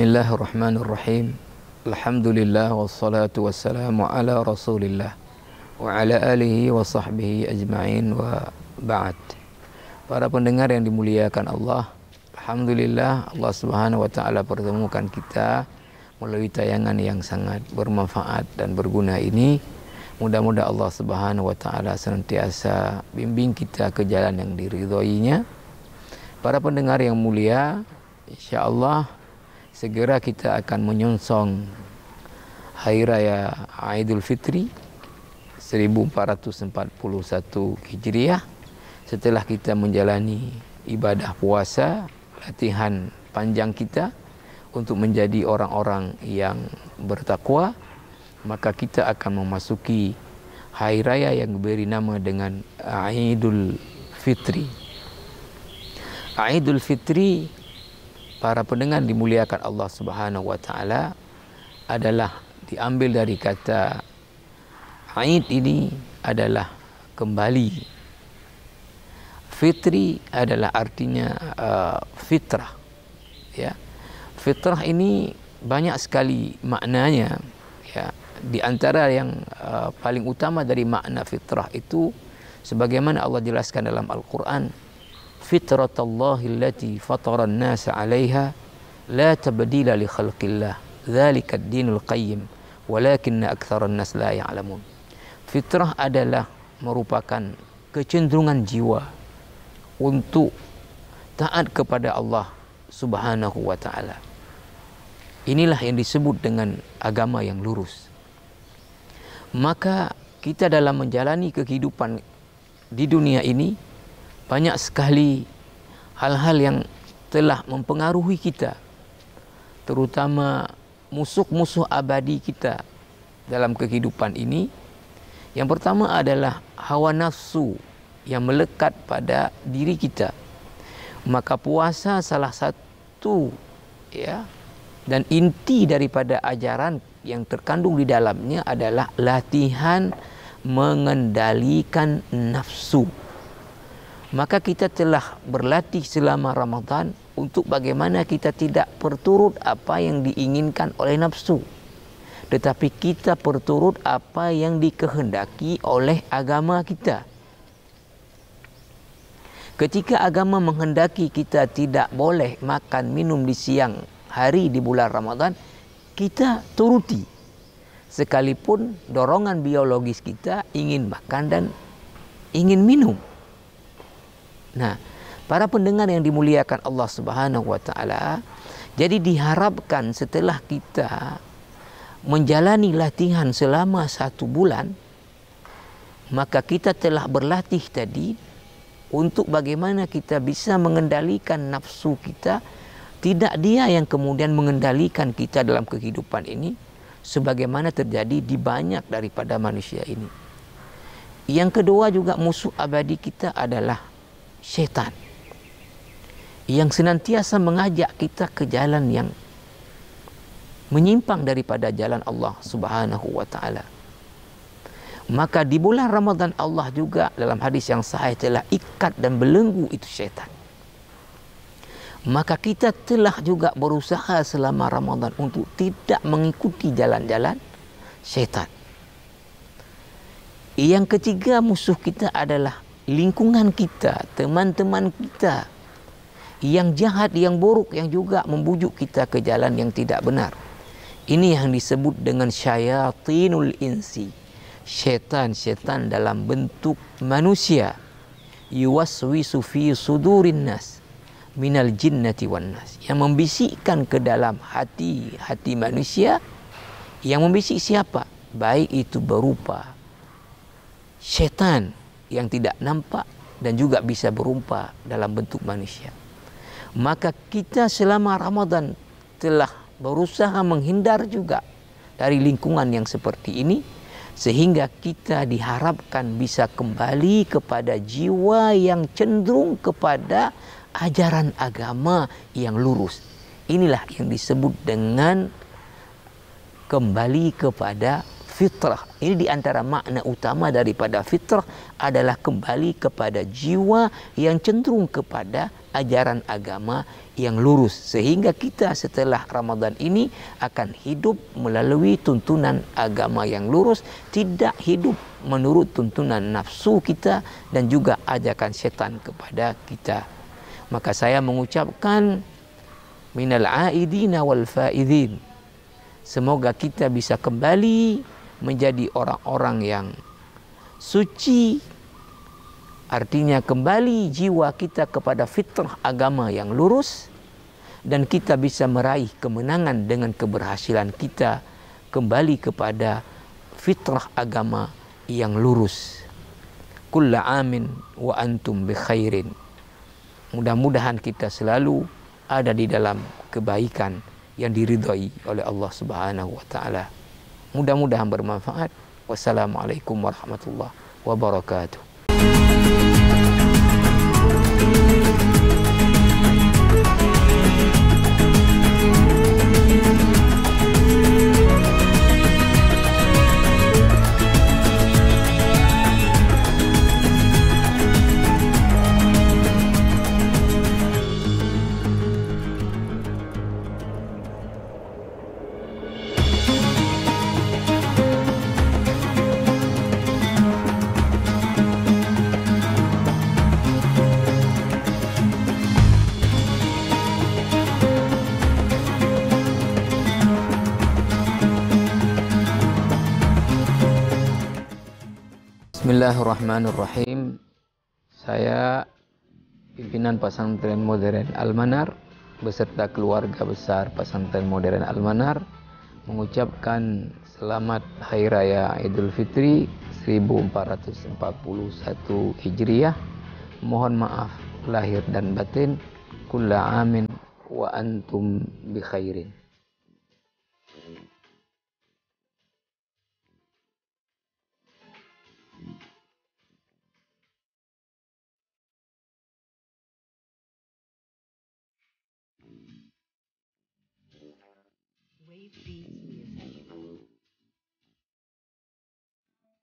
Bismillahirrahmanirrahim. Alhamdulillah wassalatu wassalamu ala Rasulillah wa ala alihi wa sahbihi ajma'in wa ba'd. Para pendengar yang dimuliakan Allah, alhamdulillah Allah Subhanahu wa taala pertemukan kita melalui tayangan yang sangat bermanfaat dan berguna ini. Mudah-mudahan Allah Subhanahu wa taala senantiasa bimbing kita ke jalan yang diridhoinya. Para pendengar yang mulia, insyaallah segera kita akan menyongsong Hari Raya Aidul Fitri 1441 Hijriah setelah kita menjalani ibadah puasa, latihan panjang kita untuk menjadi orang-orang yang bertakwa, maka kita akan memasuki Hari Raya yang diberi nama dengan Aidul Fitri. Aidul Fitri, para pendengar dimuliakan Allah Subhanahu wa taala, adalah diambil dari kata Aid. Ini adalah kembali. Fitri adalah artinya fitrah. Ya. Fitrah ini banyak sekali maknanya. Ya. Di antara yang paling utama dari makna fitrah itu, sebagaimana Allah jelaskan dalam Al-Quran, fitratallahi allati fatara an-nasa 'alaiha la tabdila li khalqillah dzalika ad-dinul qayyim walakinna aktsaran nas la ya'lamun. Fitrah adalah merupakan kecenderungan jiwa untuk taat kepada Allah Subhanahu wa taala. Inilah yang disebut dengan agama yang lurus. Maka kita dalam menjalani kehidupan di dunia ini banyak sekali hal-hal yang telah mempengaruhi kita, terutama musuh-musuh abadi kita dalam kehidupan ini. Yang pertama adalah hawa nafsu yang melekat pada diri kita. Maka puasa salah satu dan inti daripada ajaran yang terkandung di dalamnya adalah latihan mengendalikan nafsu. Maka kita telah berlatih selama Ramadan untuk bagaimana kita tidak berturut apa yang diinginkan oleh nafsu, tetapi kita berturut apa yang dikehendaki oleh agama kita. Ketika agama menghendaki kita tidak boleh makan minum di siang hari di bulan Ramadan, kita turuti. Sekalipun dorongan biologis kita ingin makan dan ingin minum. Nah, para pendengar yang dimuliakan Allah Subhanahu wa taala, jadi diharapkan setelah kita menjalani latihan selama 1 bulan, maka kita telah berlatih tadi untuk bagaimana kita bisa mengendalikan nafsu kita. Tidak dia yang kemudian mengendalikan kita dalam kehidupan ini, sebagaimana terjadi di banyak daripada manusia ini. Yang kedua juga musuh abadi kita adalah syaitan, yang senantiasa mengajak kita ke jalan yang menyimpang daripada jalan Allah Subhanahu wa taala. Maka di bulan Ramadan Allah juga dalam hadis yang sahih telah ikat dan belenggu itu syaitan. Maka kita telah juga berusaha selama Ramadan untuk tidak mengikuti jalan-jalan syaitan. Yang ketiga musuh kita adalah lingkungan kita, teman-teman kita yang jahat, yang buruk, yang juga membujuk kita ke jalan yang tidak benar. Ini yang disebut dengan syayatinul insi, syaitan-syaitan dalam bentuk manusia, yuwaswisu fi sudurin nas minal jinnati wan nas, yang membisikkan ke dalam hati manusia. Yang membisik siapa? Baik itu berupa syaitan yang tidak nampak dan juga bisa berupa dalam bentuk manusia. Maka kita selama Ramadan telah berusaha menghindar juga dari lingkungan yang seperti ini, sehingga kita diharapkan bisa kembali kepada jiwa yang cenderung kepada ajaran agama yang lurus. Inilah yang disebut dengan kembali kepada fitrah. Ini di antara makna utama daripada fitrah adalah kembali kepada jiwa yang cenderung kepada ajaran agama yang lurus. Sehingga kita setelah Ramadan ini akan hidup melalui tuntunan agama yang lurus, tidak hidup menurut tuntunan nafsu kita dan juga ajakan setan kepada kita. Maka saya mengucapkan minal aidina wal faidin. Semoga kita bisa kembali menjadi orang-orang yang suci. Artinya kembali jiwa kita kepada fitrah agama yang lurus. Dan kita bisa meraih kemenangan dengan keberhasilan kita kembali kepada fitrah agama yang lurus. Kulla amin wa antum bi khairin. Mudah-mudahan kita selalu ada di dalam kebaikan yang diridhai oleh Allah Subhanahu wa taala. Mudah-mudahan bermanfaat. Wassalamualaikum warahmatullahi wabarakatuh. Bismillahirrahmanirrahim. Saya pimpinan Pesantren Modern Al-Manar beserta keluarga besar Pesantren Modern Al-Manar mengucapkan selamat Hari Raya Idul Fitri 1441 Hijriah. Mohon maaf lahir dan batin. Kulla amin wa antum bi khairin. Wave Beats Music.